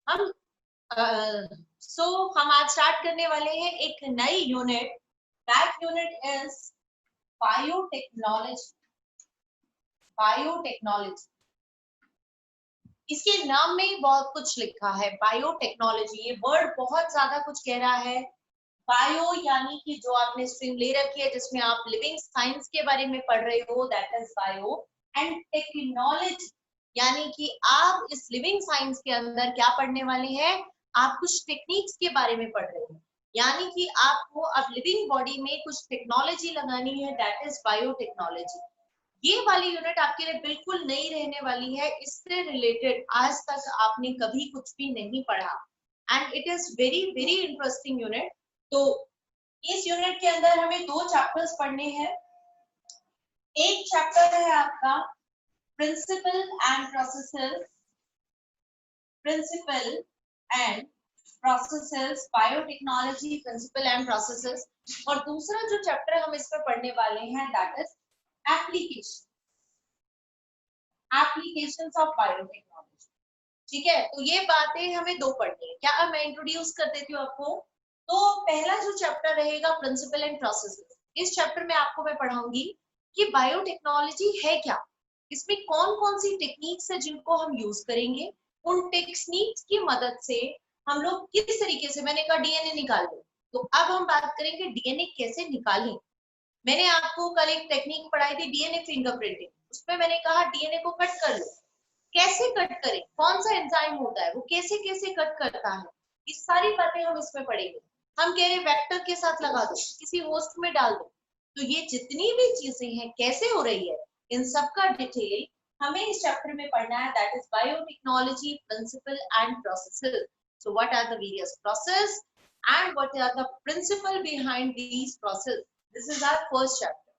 हम हम आज स्टार्ट करने वाले हैं एक नई unit. That unit is biotechnology. Biotechnology, इसके नाम में ही बहुत कुछ लिखा है। बायोटेक्नोलॉजी, ये वर्ड बहुत ज्यादा कुछ कह रहा है। बायो यानी कि जो आपने स्ट्रीम ले रखी है जिसमें आप लिविंग साइंस के बारे में पढ़ रहे हो, that is bio. And technology यानी कि आप इस लिविंग साइंस के अंदर क्या पढ़ने वाले हैं, आप कुछ टेक्निक्स के बारे में पढ़ रहे हो, यानी कि आपको अब लिविंग बॉडी में कुछ टेक्नोलॉजी लगानी है, दैट इज बायोटेक्नोलॉजी। ये वाली यूनिट आपके लिए बिल्कुल नई रहने वाली है। इससे रिलेटेड आज तक आपने कभी कुछ भी नहीं पढ़ा and it is very very interesting unit. तो इस यूनिट के अंदर हमें दो चैप्टर्स पढ़ने हैं। एक चैप्टर है आपका principle and processes, principle and processes, biotechnology principle and processes. और दूसरा जो चैप्टर हम इस पर पढ़ने वाले हैं that is application, applications of biotechnology. ठीक है, तो ये बातें हमें दो पढ़नी है। क्या मैं इंट्रोड्यूस कर देती हूँ आपको। तो पहला जो चैप्टर रहेगा प्रिंसिपल एंड प्रोसेसेस, इस चैप्टर में आपको मैं पढ़ाऊंगी कि बायोटेक्नोलॉजी है क्या, इसमें कौन कौन सी टेक्निक्स है जिनको हम यूज करेंगे, उन टेक्निक्स की मदद से हम लोग किस तरीके से, मैंने कहा डीएनए निकाल लो, तो अब हम बात करेंगे डीएनए कैसे निकालें। मैंने आपको कल एक टेक्निक पढ़ाई थी डीएनए फिंगरप्रिंटिंग, उसमें मैंने कहा डीएनए को कट कर लो, कैसे कट करें, कौन सा एंजाइम होता है, वो कैसे कैसे कट करता है, ये सारी बातें हम इसमें पढ़ेंगे। हम कह रहे वेक्टर के साथ लगा दो, किसी होस्ट में डाल दो, तो ये जितनी भी चीजें हैं कैसे हो रही है, इन सब का डिटेल हमें इस चैप्टर में पढ़ना है, that is biotechnology principle and processes. So what are the various process and what are the principle behind these process. This is our first chapter.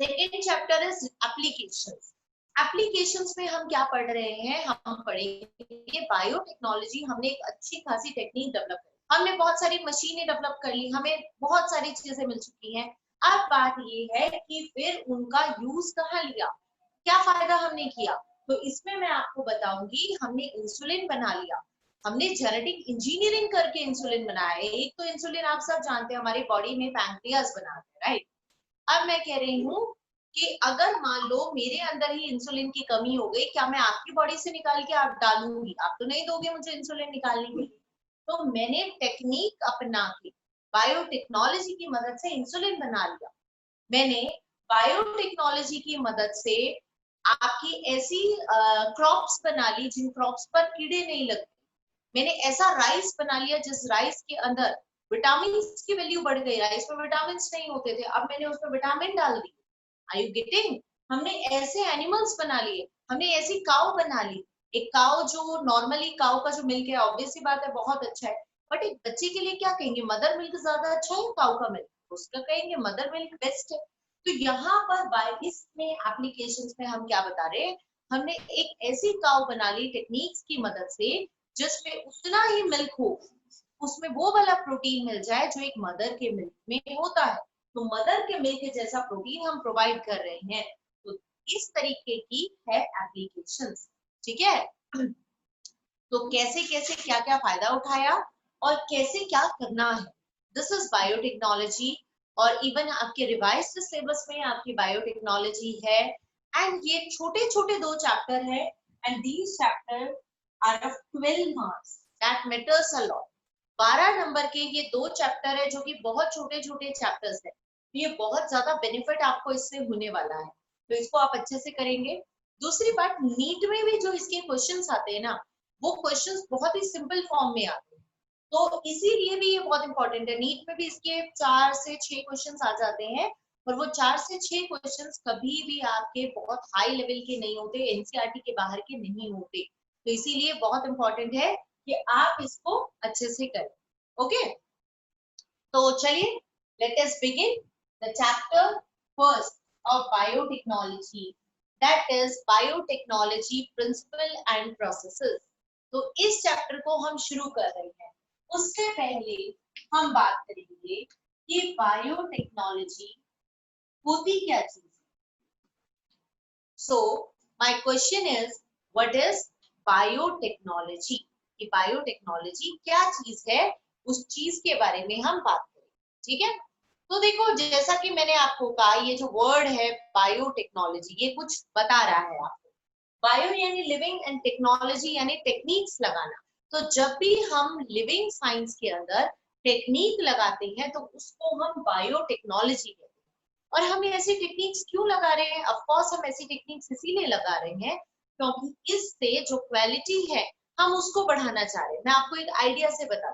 Second chapter is applications. Applications में हम क्या पढ़ रहे हैं, हम पढ़ेंगे बायोटेक्नोलॉजी। हमने एक अच्छी खासी टेक्निक डेवलप करी, हमने बहुत सारी मशीनें डेवलप कर ली, हमें बहुत सारी चीजें मिल चुकी हैं। अब बात ये है कि फिर उनका यूज कहाँ लिया, क्या फायदा हमने किया। तो इसमें मैं आपको बताऊंगी, हमने इंसुलिन बना लिया, हमने जेनेटिक इंजीनियरिंग करके इंसुलिन बनाया है। एक तो इंसुलिन आप सब जानते हैं हमारी बॉडी में पैंक्रियास बनाते हैं, राइट। अब मैं कह रही हूँ कि अगर मान लो मेरे अंदर ही इंसुलिन की कमी हो गई, क्या मैं आपकी बॉडी से निकाल के आप डालूंगी, आप तो नहीं दोगे मुझे इंसुलिन निकालने के लिए। तो मैंने टेक्निक अपना के बायोटेक्नोलॉजी की मदद से इंसुलिन बना लिया। मैंने बायोटेक्नोलॉजी की मदद से आपकी ऐसी क्रॉप्स बना ली जिन क्रॉप्स पर कीड़े नहीं लगते। मैंने ऐसा राइस बना लिया जिस राइस के अंदर विटामिन की वैल्यू बढ़ गई, राइस में विटामिन नहीं होते थे, अब मैंने उसमें विटामिन डाल दी। Are you getting. हमने ऐसे एनिमल्स बना लिए, हमने ऐसी काउ बना ली। एक काउ जो नॉर्मली काउ का जो मिल्क है ऑब्वियस सी बात है बहुत अच्छा है, बट एक बच्चे के लिए क्या कहेंगे, मदर मिल्क ज्यादा अच्छा है काउ का मिल्क, उसका कहेंगे मदर मिल्क बेस्ट है। तो यहाँ पर इसमें एप्लीकेशंस में हम क्या बता रहे हैं, हमने एक ऐसी काउ बना ली टेक्निक्स की मदद से जिसमें उतना ही मिल्क हो, उसमें वो वाला प्रोटीन मिल जाए जो एक मदर के मिल्क में होता है। तो मदर के मिल्क के जैसा प्रोटीन हम प्रोवाइड कर रहे हैं। तो इस तरीके की है एप्लीकेशंस, ठीक है। तो कैसे कैसे क्या क्या फायदा उठाया और कैसे क्या करना है, दिस इज बायोटेक्नोलॉजी। और इवन आपके रिवाइज सिलेबस में आपकी बायोटेक्नोलॉजी है। एंड ये छोटे छोटे दो चैप्टर है and these chapter are of 12 marks, that matters a lot. 12 नंबर के ये दो चैप्टर है जो कि बहुत छोटे छोटे चैप्टर्स है, तो ये बहुत ज्यादा बेनिफिट आपको इससे होने वाला है, तो इसको आप अच्छे से करेंगे। दूसरी बात, नीट में भी जो इसके क्वेश्चंस आते हैं ना, वो क्वेश्चंस बहुत ही सिंपल फॉर्म में आते हैं, तो इसीलिए भी ये बहुत इंपॉर्टेंट है। नीट में भी इसके 4 से 6 क्वेश्चंस आ जाते हैं, और वो 4 से 6 क्वेश्चंस कभी भी आपके बहुत हाई लेवल के नहीं होते, एनसीईआरटी के बाहर के नहीं होते, तो इसीलिए बहुत इंपॉर्टेंट है कि आप इसको अच्छे से करें। ओके, तो चलिए let us begin the chapter first of biotechnology, that is biotechnology principle and processes. तो इस चैप्टर को हम शुरू कर रहे हैं। उससे पहले हम बात करेंगे कि बायोटेक्नोलॉजी होती क्या चीज है। So my question is what is biotechnology. कि बायोटेक्नोलॉजी क्या चीज है, उस चीज के बारे में हम बात करें। ठीक है, तो देखो जैसा कि मैंने आपको कहा, ये जो वर्ड है बायोटेक्नोलॉजी, ये कुछ बता रहा है आपको। बायो यानी लिविंग एंड टेक्नोलॉजी यानी टेक्निक्स लगाना। तो जब भी हम लिविंग साइंस के अंदर टेक्निक लगाते हैं तो उसको हम बायोटेक्नोलॉजी कहते हैं। और हम ऐसी टेक्निक्स क्यों लगा रहे हैं? ऑफ कोर्स हम ऐसी टेक्निक्स इसीलिए लगा रहे हैं क्योंकि इससे जो क्वालिटी है हम उसको बढ़ाना चाह रहे हैं। मैं आपको एक आइडिया से बता,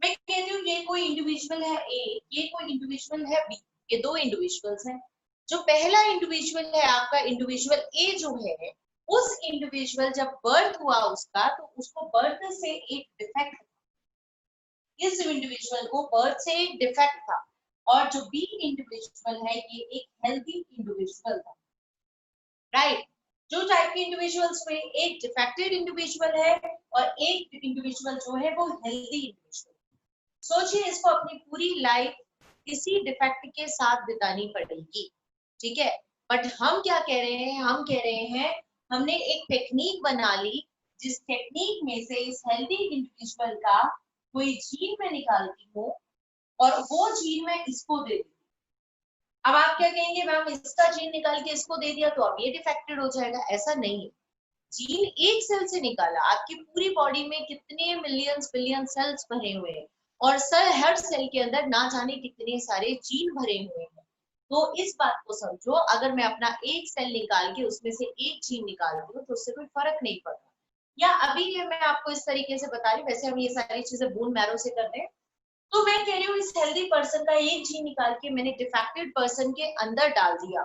मैं कहती हूँ ये कोई इंडिविजुअल है ए, ये कोई इंडिविजुअल है बी, ये दो इंडिविजुअल्स हैं। जो पहला इंडिविजुअल है आपका, इंडिविजुअल ए जो है, उस इंडिविजुअल जब बर्थ हुआ उसका, तो उसको बर्थ से एक डिफेक्ट, इस इंडिविजुअल को बर्थ से एक डिफेक्ट था। और जो बी इंडिविजुअल है ये एक हेल्दी इंडिविजुअल था, राइट। जो टाइप के इंडिविजुअल्स में एक डिफेक्टेड इंडिविजुअल है और एक इंडिविजुअल जो है वो हेल्दी इंडिविजुअल। सोचिए इसको अपनी पूरी लाइफ किसी डिफेक्ट के साथ बितानी पड़ेगी, ठीक है। बट हम क्या कह रहे हैं? हम कह रहे हैं हमने एक टेक्निक बना ली, जिस टेक्निक में से इस हेल्दी इंडिविजुअल का कोई जीन में निकालती हूँ और वो जीन में इसको दे दी। अब आप क्या कहेंगे, मैम इसका जीन निकाल के इसको दे दिया तो अब ये डिफेक्टेड हो जाएगा? ऐसा नहीं है। जीन एक सेल से निकाला, आपकी पूरी बॉडी में कितने मिलियंस बिलियन सेल्स भरे हुए हैं और हर सेल के अंदर ना जाने कितने सारे जीन भरे हुए हैं। तो इस बात को समझो, अगर मैं अपना एक सेल निकाल के उसमें से एक जीन निकालती हूँ तो उससे कोई फर्क नहीं पड़ता। या अभी ये मैं आपको इस तरीके से बता रही हूँ, वैसे हम ये सारी चीजें बोन मैरो से करते हैं। तो मैं कह रही हूँ इस हेल्दी पर्सन का एक जीन निकाल के मैंने डिफेक्टेड पर्सन के अंदर डाल दिया,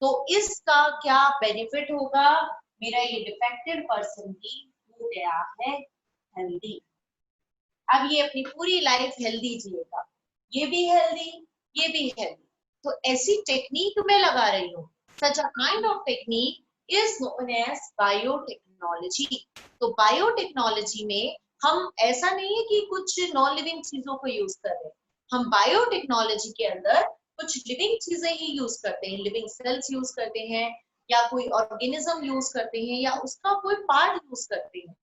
तो इसका क्या बेनिफिट होगा? मेरा ये डिफेक्टेड पर्सन भी हो गया है हेल्दी। अब ये अपनी पूरी लाइफ हेल्दी जिएगा, ये भी हेल्दी, ये भी हेल्दी। तो ऐसी टेक्निक मैं लगा रही हूँ। Such a kind of technique is known as biotechnology. तो बायोटेक्नोलॉजी में हम ऐसा नहीं है कि कुछ नॉन लिविंग चीजों को यूज कर रहे हैं, हम बायोटेक्नोलॉजी के अंदर कुछ लिविंग चीजें ही यूज करते हैं, लिविंग सेल्स यूज करते हैं, या कोई ऑर्गेनिज्म यूज करते हैं, या उसका कोई पार्ट यूज करते हैं।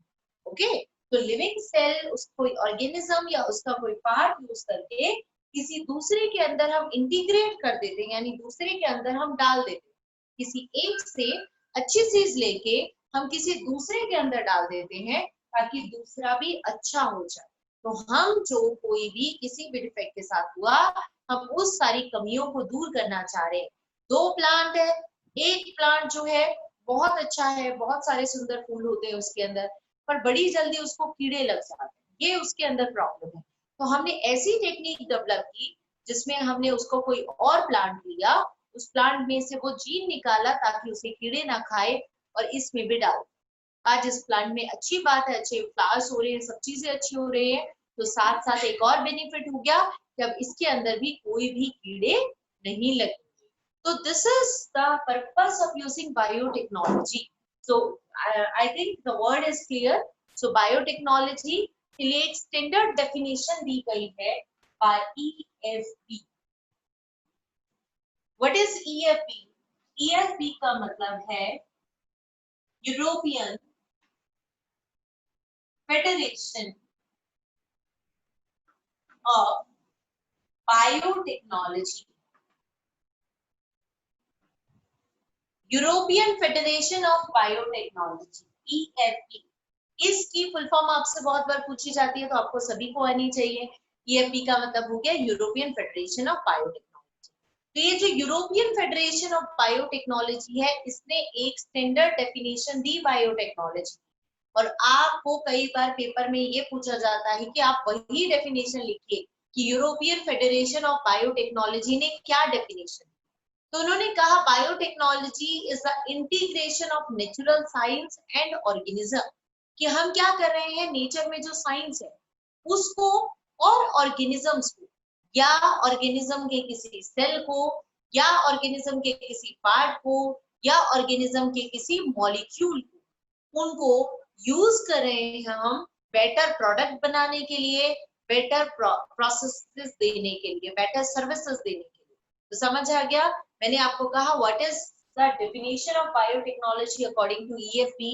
ओके, तो लिविंग सेल, उस कोई ऑर्गेनिज्म या उसका कोई पार्ट यूज करके किसी दूसरे के अंदर हम इंटीग्रेट कर देते हैं, यानी दूसरे के अंदर हम डाल देते हैं। किसी एक से अच्छी चीज लेके हम किसी दूसरे के अंदर डाल देते हैं ताकि दूसरा भी अच्छा हो जाए। तो हम जो कोई भी किसी भी डिफेक्ट के साथ हुआ, हम उस सारी कमियों को दूर करना चाह रहे हैं। दो प्लांट है, एक प्लांट जो है बहुत अच्छा है, बहुत सारे सुंदर फूल होते हैं उसके अंदर, पर बड़ी जल्दी उसको कीड़े लग जाते हैं, ये उसके अंदर प्रॉब्लम है। तो हमने ऐसी टेक्निक डेवलप की जिसमें हमने उसको कोई और प्लांट लिया, उस प्लांट में से वो जीन निकाला ताकि उसे कीड़े ना खाए, और इसमें भी डाल। आज इस प्लांट में अच्छी बात है, अच्छे फ्लावर्स हो रहे हैं, सब चीजें अच्छी हो रही है। तो साथ साथ एक और बेनिफिट हो गया कि अब इसके अंदर भी कोई भी कीड़े नहीं लगेंगे। तो this is the purpose of using biotechnology. So I think the word is clear. So biotechnology के लिए एक स्टैंडर्ड डेफिनेशन दी गई है by EFB. What is EFB? EFB का मतलब है European federation of biotechnology. European federation of biotechnology, EFB। इसकी full form आपसे बहुत बार पूछी जाती है, तो आपको सभी को आनी चाहिए। EFB का मतलब हो गया यूरोपियन फेडरेशन ऑफ बायोटेक्नोलॉजी। तो ये जो यूरोपियन फेडरेशन ऑफ बायोटेक्नोलॉजी है, इसने एक स्टैंडर्ड डेफिनेशन दी बायोटेक्नोलॉजी। और आपको कई बार पेपर में ये पूछा जाता है कि आप वही डेफिनेशन लिखिए कि यूरोपियन फेडरेशन ऑफ बायोटेक्नोलॉजी ने क्या डेफिनेशन। तो उन्होंने कहा biotechnology is the integration of natural science and organism, कि हम क्या कर रहे हैं, नेचर में जो साइंस है उसको और ऑर्गेनिजम्स को, या ऑर्गेनिज्म के किसी सेल को, या ऑर्गेनिज्म के किसी पार्ट को, या ऑर्गेनिज्म के किसी मॉलिक्यूल को, उनको यूज कर रहे हैं हम बेटर प्रोडक्ट बनाने के लिए, बेटर प्रोसेसेस देने के लिए, बेटर सर्विसेज देने के लिए। तो समझ आ गया? मैंने आपको कहा what is the definition of biotechnology according to EFB।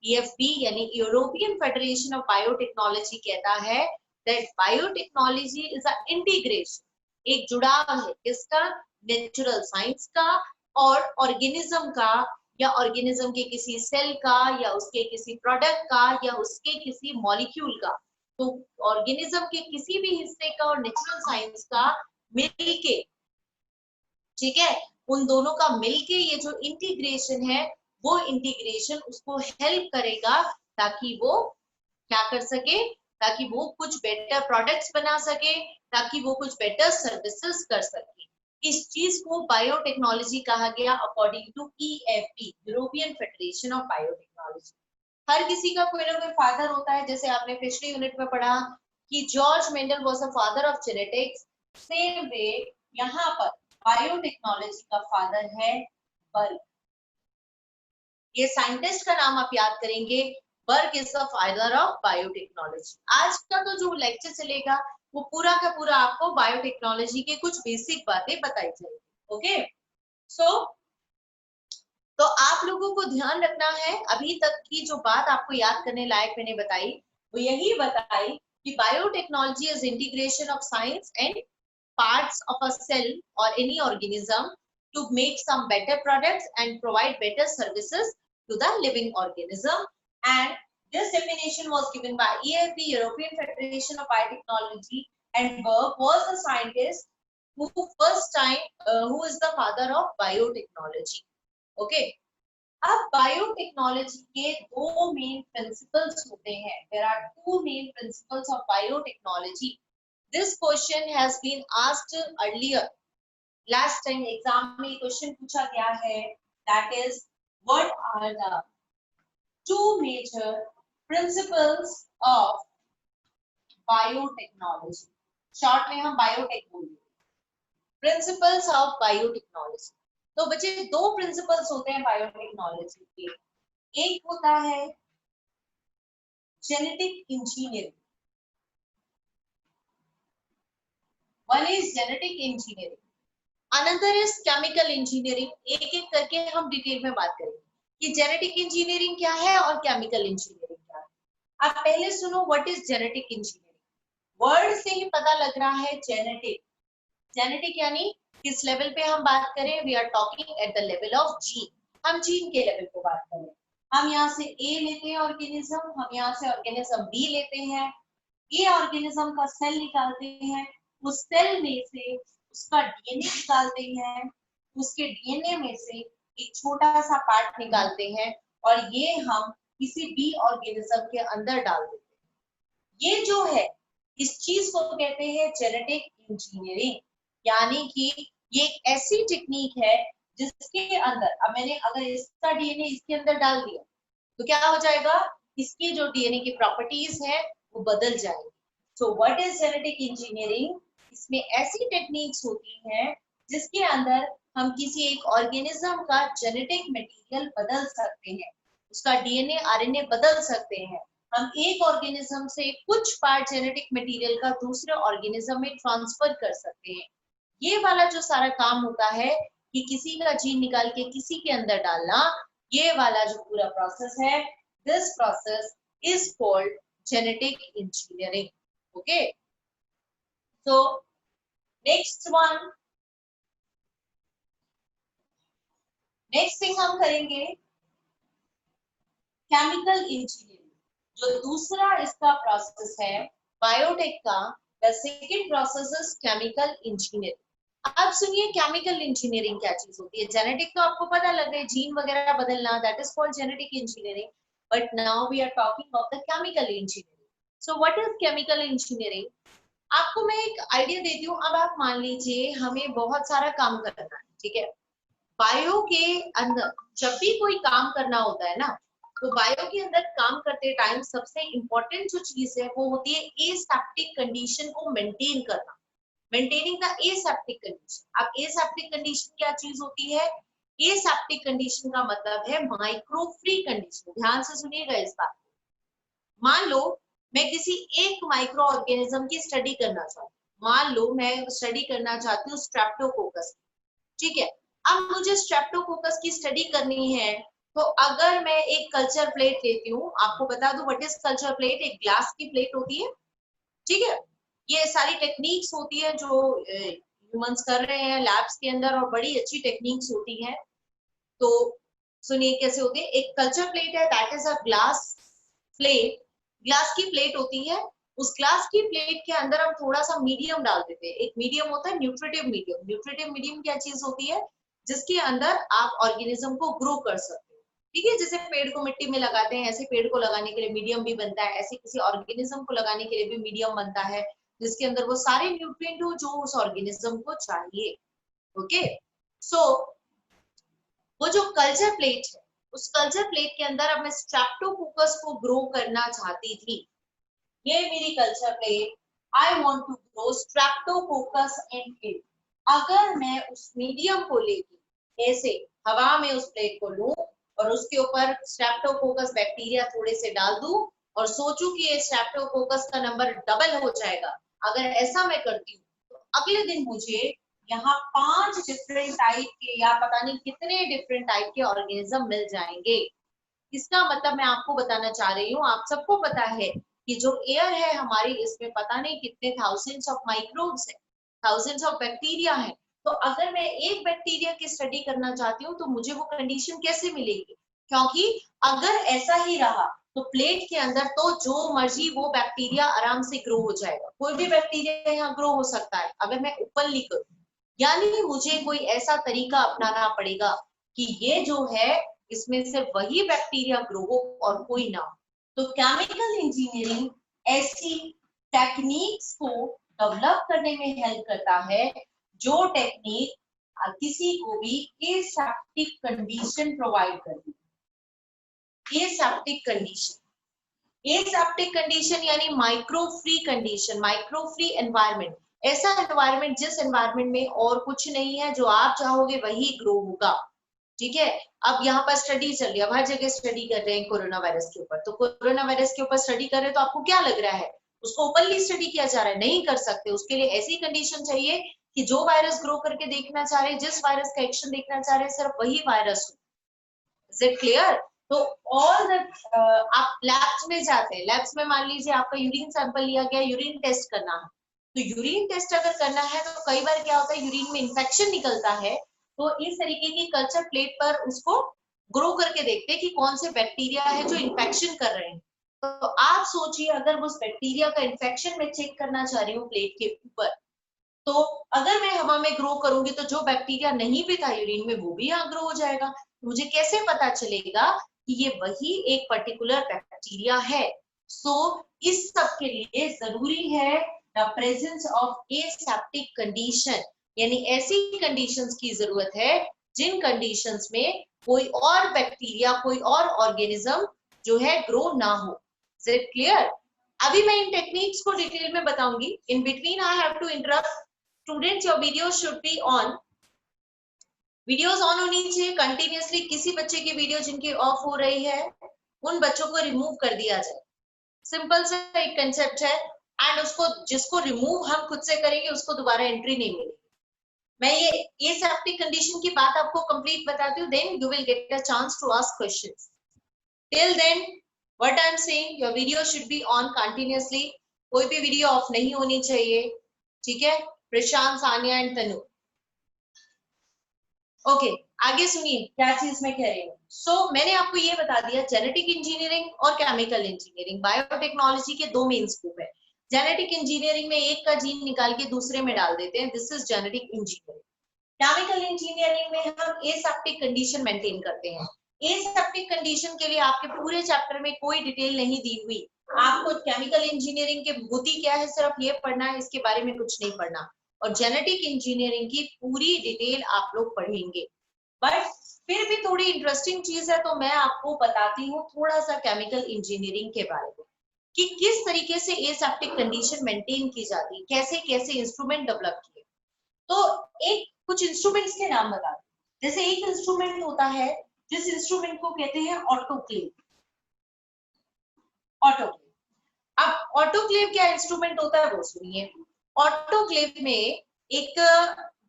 EFB यानी यूरोपियन फेडरेशन ऑफ बायोटेक्नोलॉजी कहता है that biotechnology is a integration, एक जुड़ाव है किसका, नेचुरल साइंस का और ऑर्गेनिज्म का, या ऑर्गेनिज्म के किसी सेल का, या उसके किसी प्रोडक्ट का, या उसके किसी मॉलिक्यूल का। तो ऑर्गेनिज्म के किसी भी हिस्से का और नेचुरल साइंस का मिलके, ठीक है, उन दोनों का मिलके ये जो इंटीग्रेशन है, वो इंटीग्रेशन उसको हेल्प करेगा ताकि वो क्या कर सके, ताकि वो कुछ बेटर प्रोडक्ट्स बना सके, ताकि वो कुछ बेटर सर्विसेज कर सके। इस चीज को बायोटेक्नोलॉजी कहा गया according to EFB, European federation of Biotechnology. हर किसी का कोई ना कोई फादर होता है, जैसे आपने पिछली यूनिट में पढ़ा कि George Mendel was the father of genetics, same way यहाँ पर बायोटेक्नोलॉजी का फादर है बर्ग। ये साइंटिस्ट का नाम आप याद करेंगे, Berg is the father of biotechnology. आज का तो जो लेक्चर चलेगा वो पूरा का पूरा आपको बायोटेक्नोलॉजी के कुछ बेसिक बातें बताई जाएगी। ओके, सो तो आप लोगों को ध्यान रखना है, अभी तक की जो बात आपको याद करने लायक मैंने बताई वो यही बताई कि biotechnology is integration of science and parts of a cell or any organism to make some better products and provide better services to the living organism. And this definition was given by EFB, European Federation of Biotechnology, and Berg was the scientist who who is the father of biotechnology. Okay. अब biotechnology के दो main principles होते हैं. There are two main principles of biotechnology. This question has been asked earlier. Last time exam में question पूछा गया है. That is, what are the two major principles of biotechnology? Short में हम biotech बोलेंगे. Principles of biotechnology. तो बच्चे दो principles होते हैं बायोटेक्नोलॉजी के. एक होता है genetic engineering. One is genetic engineering, another is chemical engineering. एक एक करके हम डिटेल में बात करेंगे कि जेनेटिक इंजीनियरिंग क्या है और केमिकल इंजीनियरिंग क्या है. आप पहले सुनो what is genetic engineering. Word से ही पता लग रहा है जेनेटिक. जेनेटिक यानी किस लेवल पे हम बात करें, we are talking at the level of gene. हम जीन के लेवल पे बात करें. हम यहाँ से ए लेते हैं ऑर्गेनिज्म, हम यहाँ से ऑर्गेनिज्म बी लेते हैं. ये ऑर्गेनिज्म का सेल निकालते हैं, उस सेल में से उसका डीएनए निकालते हैं, उसके डीएनए में से एक छोटा सा पार्ट निकालते हैं और ये हम किसी बी ऑर्गेनिज्म के अंदर डाल देते हैं. ये जो है इस चीज को कहते हैं जेनेटिक इंजीनियरिंग. यानी कि ये एक ऐसी टेक्निक है जिसके अंदर, अब मैंने अगर इसका डीएनए इसके अंदर डाल दिया तो क्या हो जाएगा, इसकी जो डीएनए की प्रॉपर्टीज है वो बदल जाएगी. सो व्हाट इज जेनेटिक इंजीनियरिंग? इसमें ऐसी टेक्निक्स होती हैं जिसके अंदर हम किसी एक ऑर्गेनिज्म का जेनेटिक मटेरियल बदल सकते हैं, उसका डीएनए आरएनए बदल सकते हैं. हम एक ऑर्गेनिज्म से कुछ पार्ट जेनेटिक मटेरियल का दूसरे ऑर्गेनिज्म में ट्रांसफर कर सकते हैं. ये वाला जो सारा काम होता है कि किसी का जीन निकाल के किसी के अंदर डालना, ये वाला जो पूरा प्रोसेस है, this process is called genetic engineering. Okay, so next thing हम करेंगे केमिकल इंजीनियरिंग. जो दूसरा इसका प्रोसेस है बायोटेक का, the second process is chemical engineering. अब सुनिए केमिकल इंजीनियरिंग क्या चीज होती है. जेनेटिक तो आपको पता लग रहा है, जीन वगैरह बदलना, that is called genetic engineering. But now we are talking of the chemical engineering. So what is chemical engineering? आपको मैं एक आइडिया देती हूँ. अब आप मान लीजिए हमें बहुत सारा काम करना है, ठीक है. बायो के अंदर जब भी कोई काम करना होता है ना, तो बायो के अंदर काम करते टाइम सबसे इंपॉर्टेंट जो चीज है वो होती है एसेप्टिक कंडीशन को मेंटेन करना. Maintaining the aseptic condition. अब एसेप्टिक कंडीशन क्या चीज होती है? एसेप्टिक कंडीशन का मतलब है माइक्रो फ्री कंडीशन. ध्यान से सुनिएगा इस बात. मान लो मैं किसी एक माइक्रो ऑर्गेनिज्म की स्टडी करना चाहती हूँ. मान लो मैं स्टडी करना चाहती हूँ स्ट्रेप्टोकोकस, ठीक है. अब मुझे स्ट्रेप्टोकोकस की स्टडी करनी है तो अगर मैं एक कल्चर प्लेट लेती हूँ, आपको बता दूं व्हाट इज कल्चर प्लेट, एक ग्लास की प्लेट होती है, ठीक है। ये सारी टेक्निक्स होती है जो ह्यूमंस कर रहे हैं लैब्स के अंदर, और बड़ी अच्छी टेक्निक्स होती हैं। तो सुनिए कैसे होती है। एक कल्चर प्लेट है, that is a glass plate, glass की प्लेट होती है। उस ग्लास की प्लेट के अंदर हम थोड़ा सा मीडियम डाल देते हैं। एक मीडियम होता है न्यूट्रिटिव मीडियम। न्यूट्रिटिव मीडियम क्या चीज होती है, जिसके अंदर आप ऑर्गेनिज्म को ग्रो कर सकते हो, ठीक है। जैसे पेड़ को मिट्टी में लगाते हैं, ऐसे पेड़ को लगाने के लिए मीडियम भी बनता है, ऐसे किसी ऑर्गेनिज्म को लगाने के लिए भी मीडियम बनता है, जिसके अंदर वो सारे न्यूट्रिएंट हो जो उस ऑर्गेनिज्म को चाहिए। ओके, सो वो जो कल्चर प्लेट है, उस कल्चर प्लेट के अंदर अब मैं स्ट्रेप्टोकोकस को ग्रो करना चाहती थी। ये मेरी culture plate, I want to grow streptococcus in it. अगर मैं उस मीडियम को लेके ऐसे हवा में उस प्लेट को लूं और उसके ऊपर स्ट्रेप्टोकोकस बैक्टीरिया थोड़े से डाल दूं और सोचूं कि ये स्ट्रेप्टोकोकस का नंबर डबल हो जाएगा, अगर ऐसा मैं करती हूँ तो अगले दिन मुझे यहाँ 5 डिफरेंट टाइप के या पता नहीं कितने डिफरेंट टाइप के ऑर्गेनिज्म मिल जाएंगे। इसका मतलब मैं आपको बताना चाह रही हूँ, आप सबको पता है कि जो एयर है हमारी, इसमें पता नहीं कितने थाउजेंड्स ऑफ माइक्रोब्स है, थाउजेंड्स ऑफ बैक्टीरिया है। तो अगर मैं एक बैक्टीरिया की स्टडी करना चाहती हूँ तो मुझे वो कंडीशन कैसे मिलेगी, क्योंकि अगर ऐसा ही रहा तो प्लेट के अंदर तो जो मर्जी वो बैक्टीरिया आराम से ग्रो हो जाएगा, कोई भी बैक्टीरिया यहाँ ग्रो हो सकता है अगर मैं ओपनली करूँ। यानी मुझे कोई ऐसा तरीका अपनाना पड़ेगा कि ये जो है इसमें सिर्फ वही बैक्टीरिया ग्रो हो और कोई ना हो। तो केमिकल इंजीनियरिंग ऐसी टेक्निक्स को डेवलप करने में हेल्प करता है जो टेक्निक किसी को भी एसेप्टिक कंडीशन प्रोवाइड करती है। एसेप्टिक कंडीशन, एसेप्टिक कंडीशन यानी micro free condition, micro free environment, ऐसा एनवायरनमेंट जिस एनवायरनमेंट में और कुछ नहीं है, जो आप चाहोगे वही ग्रो होगा, ठीक है। अब यहाँ पर स्टडी चल रही है, अब हर जगह स्टडी कर रहे हैं कोरोना वायरस के ऊपर, तो कोरोना वायरस के ऊपर स्टडी कर रहे हैं तो आपको क्या लग रहा है उसको ओपनली स्टडी किया जा रहा है, नहीं कर सकते। उसके लिए ऐसी कंडीशन चाहिए कि जो वायरस ग्रो करके देखना चाह रहे हैं, जिस वायरस का एक्शन देखना चाह रहे हैं, सिर्फ वही वायरस हो। Is it clear? तो ऑल द आप लैब्स में जाते हैं, लैब्स में मान लीजिए आपका यूरिन सैंपल लिया गया, यूरिन टेस्ट करना है, तो यूरिन टेस्ट अगर करना है तो कई बार क्या होता है यूरिन में इंफेक्शन निकलता है, तो इस तरीके की कल्चर प्लेट पर उसको ग्रो करके देखते हैं कि कौन से बैक्टीरिया है जो इंफेक्शन कर रहे हैं। तो आप सोचिए अगर उस बैक्टीरिया का इंफेक्शन मैं चेक करना चाह रही हूँ प्लेट के ऊपर, तो अगर मैं हवा में ग्रो करूंगी तो जो बैक्टीरिया नहीं भी था यूरिन में वो भी यहाँ ग्रो हो जाएगा। मुझे कैसे पता चलेगा कि ये वही एक पर्टिकुलर बैक्टीरिया है? सो इस सब के लिए जरूरी है the presence of aseptic condition, यानी ऐसी कंडीशंस की जरूरत है जिन कंडीशंस में कोई और बैक्टीरिया, कोई और ऑर्गेनिज्म जो है ग्रो ना हो। Is it clear? अभी मैं इन टेक्निक्स को डिटेल में बताऊंगी। In between I have to interrupt. Students your video should be on, videos on होनी चाहिए कंटिन्यूअसली। किसी बच्चे की वीडियो जिनकी ऑफ हो रही है उन बच्चों को रिमूव कर दिया जाए। सिंपल सा एक कंसेप्ट है, एंड उसको जिसको रिमूव हम खुद से करेंगे उसको दोबारा एंट्री नहीं मिलेगी। मैं ये सेफ्टी कंडीशन की बात आपको कंप्लीट बताती हूँ, then you will get a chance to ask questions. Till then what I am saying, your video should be on continuously, कोई भी वीडियो ऑफ नहीं होनी चाहिए, ठीक है। प्रशांत, सानिया एंड तनु, ओके आगे सुनिए क्या चीज मैं कह रही हूँ। सो मैंने आपको ये बता दिया जेनेटिक इंजीनियरिंग और केमिकल इंजीनियरिंग, बायोटेक्नोलॉजी के दो मेन स्कोप है। जेनेटिक इंजीनियरिंग में एक का जीन निकाल के दूसरे में डाल देते हैं, this is genetic engineering. Chemical engineering में हम एसेप्टिक कंडीशन मेंटेन करते हैं। एसेप्टिक कंडीशन के लिए आपके पूरे चैप्टर में कोई डिटेल नहीं दी हुई, आपको केमिकल इंजीनियरिंग के भूति क्या है सिर्फ ये पढ़ना है, इसके बारे में कुछ नहीं पढ़ना। और जेनेटिक इंजीनियरिंग की पूरी डिटेल आप लोग पढ़ेंगे, बट फिर भी थोड़ी इंटरेस्टिंग चीज है तो मैं आपको बताती हूँ थोड़ा सा केमिकल इंजीनियरिंग के बारे में कि किस तरीके से एसेप्टिक कंडीशन मेंटेन की जाती है, कैसे कैसे इंस्ट्रूमेंट डेवलप किए। तो एक कुछ इंस्ट्रूमेंट्स के नाम बता दो। जैसे एक इंस्ट्रूमेंट होता है जिस इंस्ट्रूमेंट को कहते हैं ऑटोक्लेव। ऑटोक्लेव, अब ऑटोक्लेव क्या इंस्ट्रूमेंट होता है वो सुनिए। ऑटोक्लेव में एक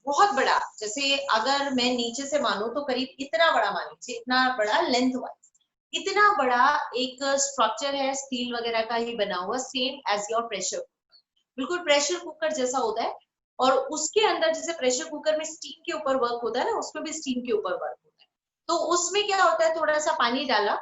बहुत बड़ा, जैसे अगर मैं नीचे से मानूं तो करीब इतना बड़ा मान लीजिए, इतना बड़ा लेंथ वाइज, इतना बड़ा एक स्ट्रक्चर है स्टील वगैरह का ही बना हुआ, सेम एज योर प्रेशर, बिल्कुल प्रेशर कुकर जैसा होता है। और उसके अंदर जैसे प्रेशर कुकर में स्टीम के ऊपर वर्क होता है ना, उसमें भी स्टीम के ऊपर वर्क होता है। तो उसमें क्या होता है, थोड़ा सा पानी डाला,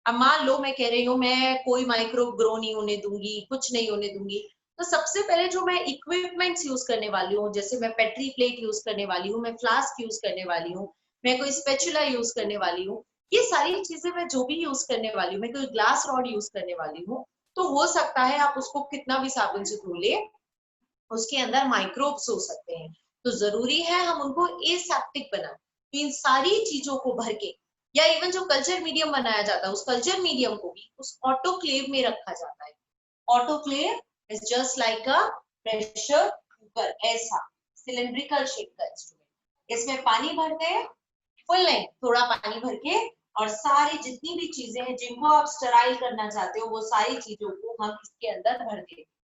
अब मान लो मैं कह रही हूँ मैं कोई माइक्रोब ग्रो नहीं होने दूंगी, कुछ नहीं होने दूंगी, तो सबसे पहले जो मैं इक्विपमेंट्स यूज करने वाली हूँ, जैसे मैं पेट्री प्लेट यूज करने वाली हूँ, मैं फ्लास्क यूज करने वाली हूँ, मैं कोई स्पेचुला यूज करने वाली हूँ, ये सारी चीजें मैं जो भी यूज करने वाली हूँ, मैं कोई ग्लास रॉड यूज करने वाली हूँ, तो हो सकता है आप उसको कितना भी साबुन से धो ले, उसके अंदर माइक्रोब्स हो सकते हैं। तो जरूरी है हम उनको एसेप्टिक बनाएं। तो इन सारी चीजों को भर के, या इवन जो कल्चर मीडियम बनाया जाता है, उस कल्चर मीडियम को भी उस ऑटोक्लेव में रखा जाता है। Autoclave is just like a pressure cooker, ऐसा सिलिंड्रिकल शेप का इंस्ट्रूमेंट। इसमें पानी भरते हैं, फुल नहीं, थोड़ा पानी भर के, और सारी जितनी भी चीजें हैं जिनको आप स्टराइल करना चाहते हो, वो सारी चीजों को हम इसके अंदर भर देते हैं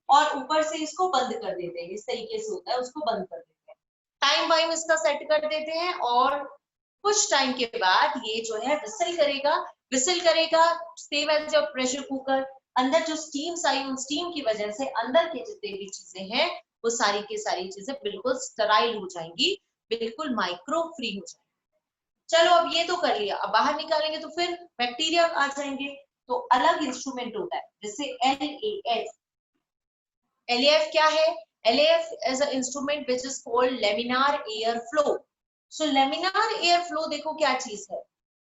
और ऊपर से इसको बंद कर देते हैं। इस तरीके से होता है, उसको बंद कर देते हैं, टाइम वाइम इसका सेट कर देते हैं, और कुछ टाइम के बाद ये जो है विसल करेगा। विसल करेगा same as your pressure cooker, अंदर जो स्टीम्स आई, उन स्टीम की वजह से अंदर के जितने भी चीजें हैं वो सारी की सारी चीजें बिल्कुल स्टराइल हो जाएंगी, बिल्कुल माइक्रो फ्री हो जाएंगी। चलो अब ये तो कर लिया, अब बाहर निकालेंगे तो फिर बैक्टीरिया आ जाएंगे। तो अलग इंस्ट्रूमेंट होता है, जैसे LAF। LAF क्या है? LAF is an instrument which is called laminar air flow. So laminar air flow देखो क्या चीज है,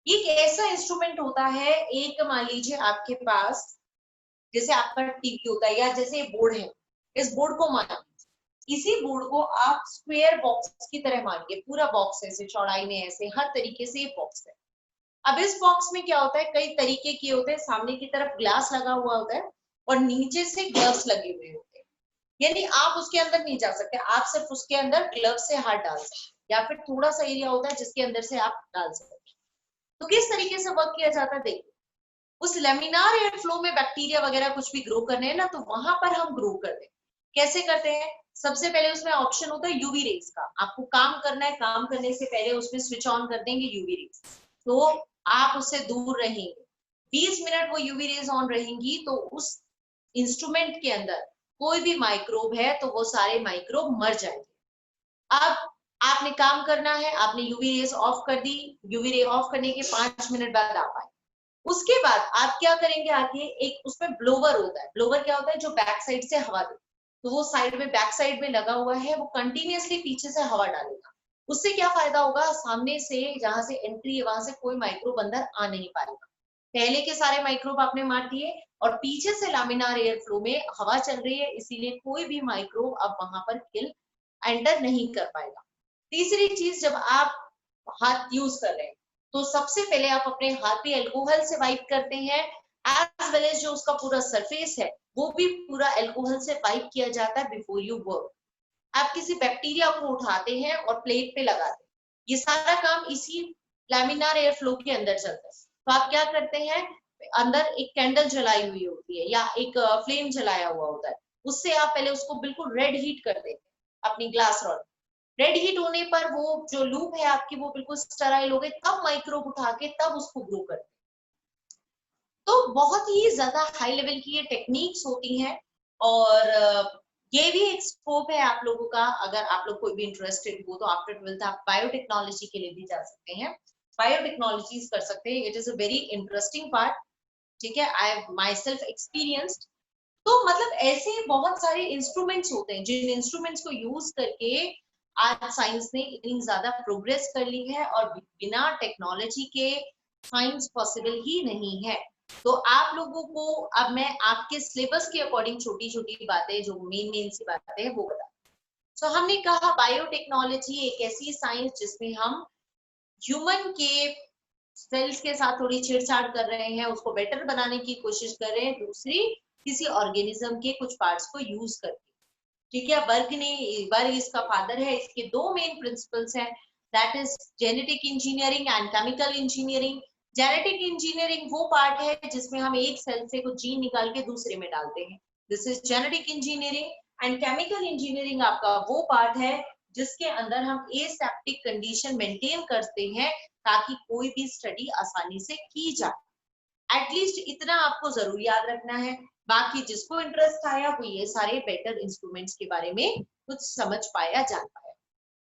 एक ऐसा इंस्ट्रूमेंट होता है, एक मान लीजिए आपके पास जैसे आपका टीवी होता है, या जैसे बोर्ड है, इस बोर्ड को मान लीजिए, इसी बोर्ड को आप स्क्वायर बॉक्स की तरह मानिए, पूरा बॉक्स है, ऐसे चौड़ाई में ऐसे हर तरीके से ये बॉक्स है। अब इस बॉक्स में क्या होता है, कई तरीके के होते हैं, सामने की तरफ ग्लास लगा हुआ होता है और नीचे से ग्लव्स लगे हुए होते हैं, यानी आप उसके अंदर नहीं जा सकते, आप सिर्फ उसके अंदर ग्लव से हाथ डाल सकते, या फिर थोड़ा सा एरिया होता है जिसके अंदर से आप डाल सकते। तो किस तरीके से वर्क किया जाता है, देखिए उस लेमिनार एयर फ्लो में बैक्टीरिया वगैरह कुछ भी ग्रो करने हैं ना, तो वहां पर हम ग्रो करते हैं। कैसे करते हैं? सबसे पहले उसमें ऑप्शन होता है यूवी रेज का, आपको काम करना है, काम करने से पहले उसमें स्विच ऑन कर देंगे यूवी रेज, तो आप उससे दूर रहेंगे, 20 मिनट वो यूवी रेज ऑन रहेंगी, तो उस इंस्ट्रूमेंट के अंदर कोई भी माइक्रोब है तो वो सारे माइक्रोब मर जाएंगे। अब आपने काम करना है, आपने यूवी रेज ऑफ कर दी, यूवी रे ऑफ करने के 5 मिनट बाद आप आए, उसके बाद आप क्या करेंगे, आगे एक उसमें ब्लोवर होता है। ब्लोवर क्या होता है, जो बैक साइड से हवा दे, तो वो साइड में बैक साइड में लगा हुआ है, वो कंटिन्यूअसली पीछे से हवा डालेगा। उससे क्या फायदा होगा, सामने से जहां से एंट्री है वहां से कोई माइक्रोब अंदर आ नहीं पाएगा, पहले के सारे माइक्रोब आपने मार दिए, और पीछे से लामिनार एयर फ्लो में हवा चल रही है, इसीलिए कोई भी माइक्रोब अब वहां पर किल एंटर नहीं कर पाएगा। तीसरी चीज, जब आप हाथ यूज कर रहे हैं तो सबसे पहले आप अपने हाथ भी अल्कोहल से वाइप करते हैं, एज वेल एज जो उसका पूरा सरफेस है वो भी पूरा अल्कोहल से वाइप किया जाता है बिफोर यू वर्क। आप किसी बैक्टीरिया को उठाते हैं और प्लेट पे लगाते हैं, ये सारा काम इसी लैमिनार एयर फ्लो के अंदर चलता है। तो आप क्या करते हैं, अंदर एक कैंडल जलाई हुई होती है या एक फ्लेम जलाया हुआ होता है, उससे आप पहले उसको बिल्कुल रेड हीट कर देते हैं अपनी ग्लास रॉड। रेड हीट होने पर वो जो लूप है आपकी वो बिल्कुल स्टराइल हो गई, तब माइक्रोब उठा के तब उसको ग्रो करते हैं। तो बहुत ही ज्यादा हाई लेवल की ये टेक्निक्स होती हैं, और ये भी एक स्कोप है आप लोगों का, अगर आप लोग कोई भी इंटरेस्टेड हो तो आफ्टर 12th आप बायोटेक्नोलॉजी के लिए भी जा सकते हैं, बायोटेक्नोलॉजीज कर सकते हैं, it is a very interesting part. ठीक है, I have my self experienced. तो मतलब ऐसे बहुत सारे इंस्ट्रूमेंट्स होते हैं जिन इंस्ट्रूमेंट्स को यूज करके आज साइंस ने इतनी ज्यादा प्रोग्रेस कर ली है, और बिना टेक्नोलॉजी के साइंस पॉसिबल ही नहीं है। तो आप लोगों को अब मैं आपके सिलेबस के अकॉर्डिंग छोटी छोटी बातें, जो मेन मेन सी बातें हैं वो बता। सो हमने कहा बायोटेक्नोलॉजी एक ऐसी साइंस जिसमें हम ह्यूमन के सेल्स के साथ थोड़ी छेड़छाड़ कर रहे हैं, उसको बेटर बनाने की कोशिश कर रहे हैं, दूसरी किसी ऑर्गेनिज्म के कुछ पार्ट्स को यूज करके। ठीक है, वर्ग इसका फादर है, इसके दो मेन प्रिंसिपल्स हैं, that is genetic engineering and chemical engineering. Genetic engineering वो पार्ट है जिसमें हम एक सेल से कुछ जीन निकाल के दूसरे में डालते हैं, this is genetic engineering. And chemical engineering आपका वो पार्ट है जिसके अंदर हम एसेप्टिक कंडीशन मेंटेन करते हैं ताकि कोई भी स्टडी आसानी से की जाए। एटलीस्ट इतना आपको जरूर याद रखना है। बाकी जिसको इंटरेस्ट आया वो ये सारे बेटर इंस्ट्रूमेंट्स के बारे में कुछ समझ पाया, जान पाया।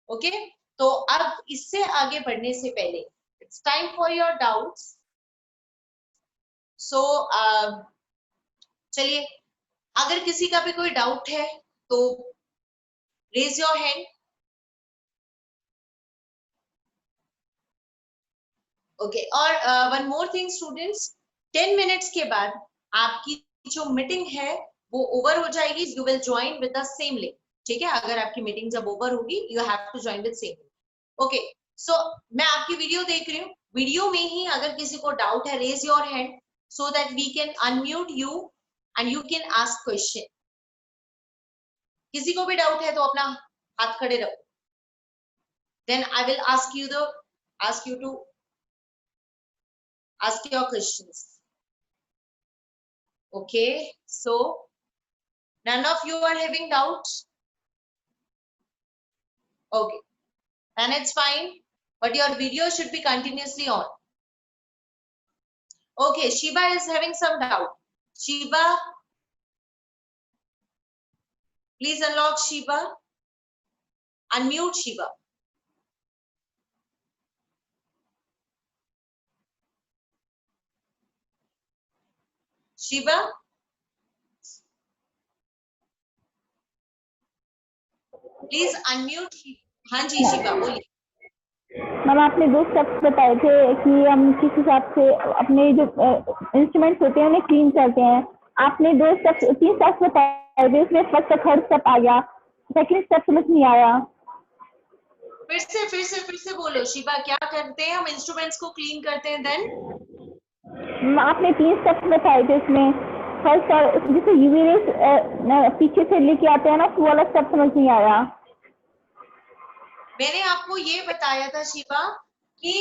ओके, तो अब इससे आगे बढ़ने से पहले it's time for your doubts. So चलिए, अगर किसी का भी कोई डाउट है तो रेज योर हैंड। ओके, और one more thing students, 10 minutes के बाद आपकी जो मीटिंग है वो ओवर हो जाएगी। You will join with the same link, ठीक है? अगर आपकी मीटिंग जब ओवर होगी you have to join with same. Okay, so मैं आपकी वीडियो देख रही हूँ, वीडियो में ही अगर किसी को डाउट है raise your hand so that we can unmute you and you can ask question. किसी को भी डाउट है तो अपना हाथ खड़े रखो, then I will ask you to ask your questions. Okay, so none of you are having doubts? Okay, then it's fine, but your video should be continuously on. Okay, Shiba is having some doubt. Shiba, please unlock Shiba, unmute Shiba. Shiba, please unmute. हाँ जी Shiba बोलिए। Ma'am आपने 2 steps बताए थे कि हम किस हिसाब से अपने जो इंस्ट्रूमेंट्स होते हैं उन्हें क्लीन करते हैं। आपने 3 स्टेप्स बताए थे, उसमें फर्स्ट थर्ड स्टेप आ गया, सेकंड स्टेप समझ नहीं आया। फिर से बोलो शिबा, क्या करते हैं हम? इंस्ट्रूमेंट्स को क्लीन करते हैं, देन आपने 3 स्टेप्स बताए थे उसमें फर्स्ट, जैसे यूवी रेस पीछे से लेके आते हैं ना, वो वाला स्टेप समझ नहीं आया। मैंने आपको ये बताया था शिबा कि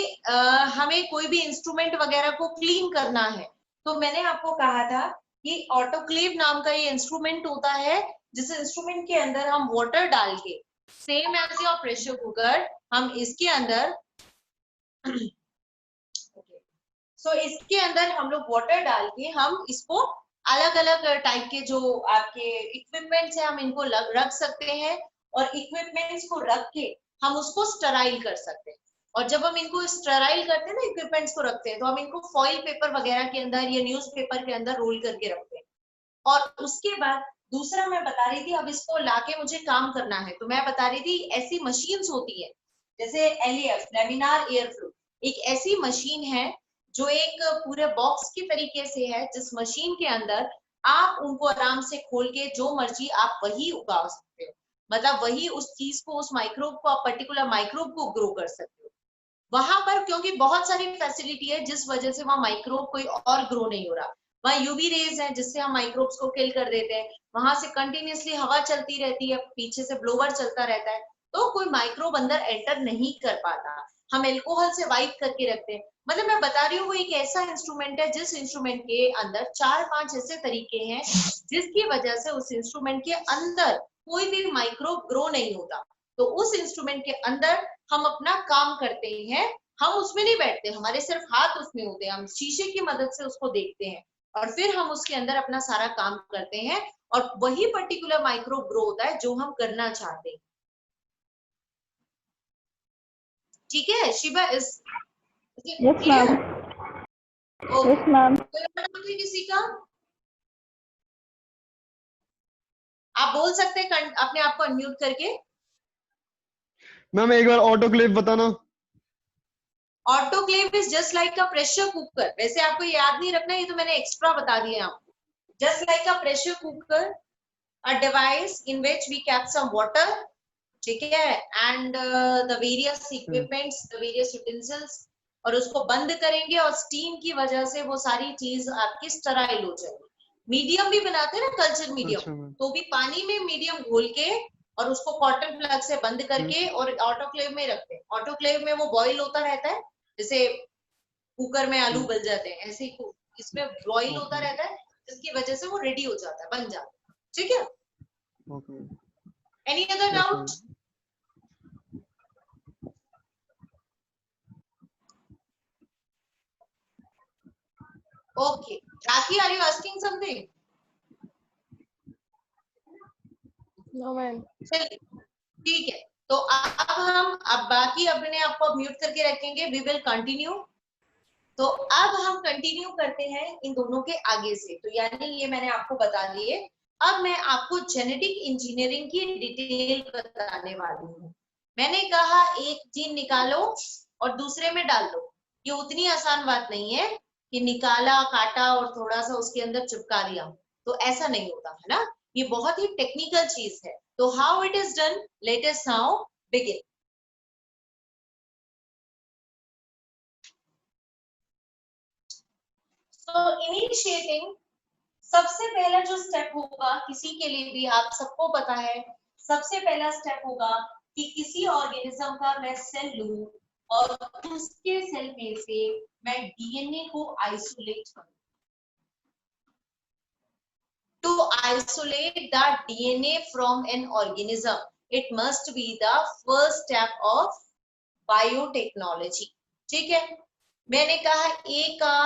हमें कोई भी इंस्ट्रूमेंट वगैरह को क्लीन करना है तो मैंने आपको कहा था कि ऑटोक्लेव नाम का ये इंस्ट्रूमेंट होता है, जिस इंस्ट्रूमेंट के अंदर हम वाटर डाल के, same as your pressure cooker, हम इसके अंदर इसके अंदर हम लोग वाटर डाल के हम इसको अलग अलग टाइप के जो आपके इक्विपमेंट्स है हम इनको रख सकते हैं, और इक्विपमेंट्स को रख के हम उसको स्टराइल कर सकते हैं। और जब हम इनको स्टराइल करते हैं ना, इक्विपमेंट्स को रखते हैं, तो हम इनको फॉइल पेपर वगैरह के अंदर या न्यूज पेपर के अंदर रोल करके रखते हैं। और उसके बाद दूसरा मैं बता रही थी, अब इसको लाके मुझे काम करना है, तो मैं बता रही थी ऐसी मशीन्स होती है जैसे LEF, लेमिनार एयर फ्लो, एक ऐसी मशीन है जो एक पूरे बॉक्स की तरीके से है, जिस मशीन के अंदर आप उनको आराम से खोल के जो मर्जी आप वही उगा सकते हो, मतलब वही उस चीज को, उस माइक्रोब को, आप पर्टिकुलर माइक्रोब को ग्रो कर सकते हो वहां पर, क्योंकि बहुत सारी फैसिलिटी है जिस वजह से वहां माइक्रोब कोई और ग्रो नहीं हो रहा। वहां यूवी रेज है जिससे हम माइक्रोब्स को किल कर देते हैं, वहां से कंटिन्यूअसली हवा चलती रहती है, पीछे से ब्लोवर चलता रहता है, तो कोई माइक्रोब अंदर एंटर नहीं कर पाता। हम एल्कोहल से वाइप करके रखते हैं। मतलब मैं बता रही हूँ वो एक ऐसा इंस्ट्रूमेंट है जिस इंस्ट्रूमेंट के अंदर 4-5 ऐसे तरीके हैं जिसकी वजह से उस इंस्ट्रूमेंट के अंदर कोई भी माइक्रोब ग्रो नहीं होता। तो उस इंस्ट्रूमेंट के अंदर हम अपना काम करते हैं, हम उसमें नहीं बैठते, हमारे सिर्फ हाथ उसमें होते हैं, हम शीशे की मदद से उसको देखते हैं और फिर हम उसके अंदर अपना सारा काम करते हैं, और वही पर्टिकुलर माइक्रोब ग्रो होता है जो हम करना चाहते हैं। ठीक है शिबा? इस यस मैम, यस मैम। किसी का आप बोल सकते हैं अपने आप को अनम्यूट करके। मैम एक बार ऑटोक्लेव बताना। Autoclave is just like a pressure cooker. वैसे आपको याद नहीं रखना, ये तो मैंने एक्स्ट्रा बता दिया आपको। Just like a pressure cooker, a device in which we kept some water, ठीक है, and the various equipments, the various utensils, और उसको बंद करेंगे और स्टीम की वजह से वो सारी चीज आपकी स्टराइल हो जाएगी। मीडियम भी बनाते हैं ना, कल्चर मीडियम, तो भी पानी में मीडियम घोल के और उसको कॉटन प्लग से बंद करके और ऑटोक्लेव में रखते हैं। ऑटोक्लेव में वो बॉईल होता रहता है, जैसे कुकर में आलू गल जाते हैं, ऐसे ही इसमें बॉईल होता रहता है, जिसकी वजह से वो रेडी हो जाता है, बन जाता है। ठीक है, any other doubt? Okay, Raki, are you asking something? No, ma'am. चलिए ठीक है, तो अब बाकी अपने आप को म्यूट करके रखेंगे, वी विल कंटिन्यू। तो अब हम कंटिन्यू करते हैं इन दोनों के आगे से, तो यानी ये मैंने आपको बता दिए। अब मैं आपको जेनेटिक इंजीनियरिंग की डिटेल बताने वाली हूँ। मैंने कहा एक जीन निकालो और दूसरे में डाल दो, ये उतनी आसान बात नहीं है कि निकाला काटा और थोड़ा सा उसके अंदर चिपका दिया, तो ऐसा नहीं होता है ना, ये बहुत ही टेक्निकल चीज है। तो how it is done, let us now begin. So initiating, सबसे पहला जो स्टेप होगा किसी के लिए भी, आप सबको पता है, सबसे पहला स्टेप होगा कि किसी ऑर्गेनिज्म का मैं सेल लूं और उसके सेल में से मैं डीएनए को आइसोलेट करूं। To isolate the DNA from an organism, it must be the first step of biotechnology. ठीक है, मैंने कहा ए का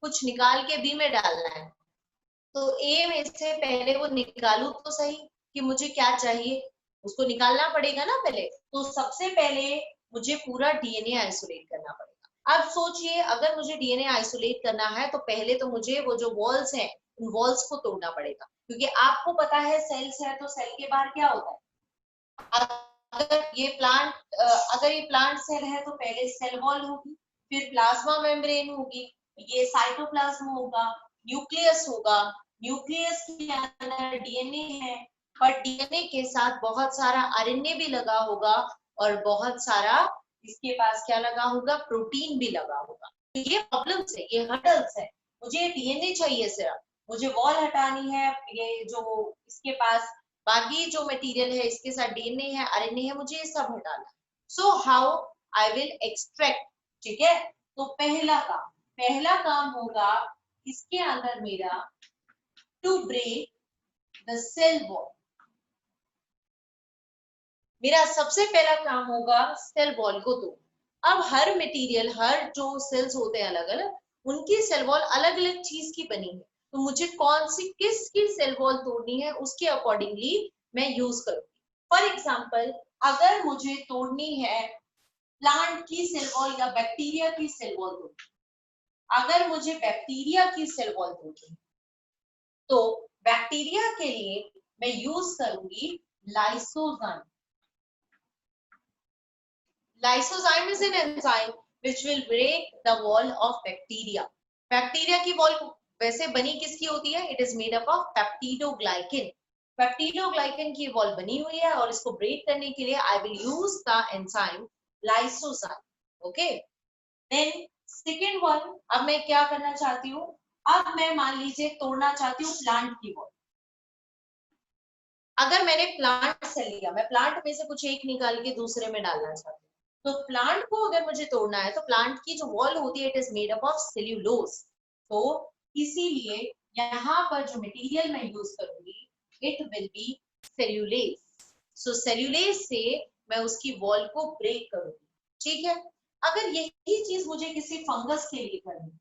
कुछ निकाल के बी में डालना है, तो ए में से पहले वो निकालू तो सही कि मुझे क्या चाहिए, उसको निकालना पड़ेगा ना पहले। तो सबसे पहले मुझे पूरा डीएनए आइसोलेट करना पड़ेगा। अब सोचिए, अगर मुझे डीएनए आइसोलेट करना है तो पहले तो मुझे वो जो वॉल्स हैं उन वॉल्स को तोड़ना पड़ेगा, क्योंकि आपको पता है सेल्स है तो सेल के बाहर क्या होता है। अगर ये प्लांट सेल है तो पहले सेल वॉल होगी, फिर प्लाज्मा मेम्ब्रेन होगी, ये साइटोप्लाज्म होगा, न्यूक्लियस होगा, न्यूक्लियस के अंदर डीएनए है, पर डीएनए के साथ बहुत सारा आरएनए भी लगा होगा और बहुत सारा इसके पास क्या लगा होगा, प्रोटीन भी लगा होगा। तो ये प्रॉब्लम्स है, ये हर्डल्स है। मुझे डीएनए चाहिए सिर्फ, मुझे वॉल हटानी है, ये जो इसके पास बाकी जो मटेरियल है इसके साथ डीएनए है, आरएनए है, मुझे ये सब हटाना है। So how I will extract, ठीक है। तो पहला काम होगा इसके अंदर मेरा to break the cell wall. मेरा सबसे पहला काम होगा सेल वॉल को तोड़। अब हर मटेरियल, हर जो सेल्स होते हैं अलग अलग, उनकी सेल वॉल अलग अलग चीज की बनी है, तो मुझे कौन सी किसकी सेल वॉल तोड़नी है उसके अकॉर्डिंगली मैं यूज करूंगी। फॉर एग्जाम्पल, अगर मुझे तोड़नी है प्लांट की सेल वॉल या बैक्टीरिया की सेल वॉल तोड़नी, अगर मुझे बैक्टीरिया की सेल वॉल तोड़नी तो बैक्टीरिया के लिए मैं यूज करूंगी lysozyme. Lysozyme is an enzyme which will break the wall of bacteria. Bacteria की वॉल वैसे बनी किसकी होती है, it is made up of peptidoglycan. Peptidoglycan की वॉल बनी हुई है और इसको ब्रेक करने के लिए I will use the enzyme lysozyme. Okay, then second one, अब मैं क्या करना चाहती हूँ, अब मैं मान लीजिए तोड़ना चाहती हूँ प्लांट की वॉल। अगर मैंने प्लांट से लिया, मैं प्लांट में से कुछ एक निकाल के दूसरे में डालना चाहती हूँ, तो प्लांट को अगर मुझे तोड़ना है तो प्लांट की जो वॉल होती है it is made up of cellulose. तो इसीलिए यहाँ पर जो मटेरियल मैं यूज करूंगी it will be cellulase. So cellulase से मैं उसकी वॉल को ब्रेक करूंगी। ठीक है, अगर यही चीज मुझे किसी फंगस के लिए करनी,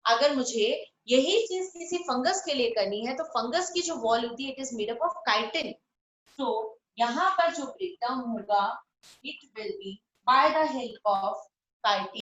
अगर मुझे यही चीज किसी फंगस के लिए करनी है तो फंगस की जो वॉल होती है it is made up of chitin. तो यहाँ पर जो ब्रेकडाउन होगा it will be by the help of chitin.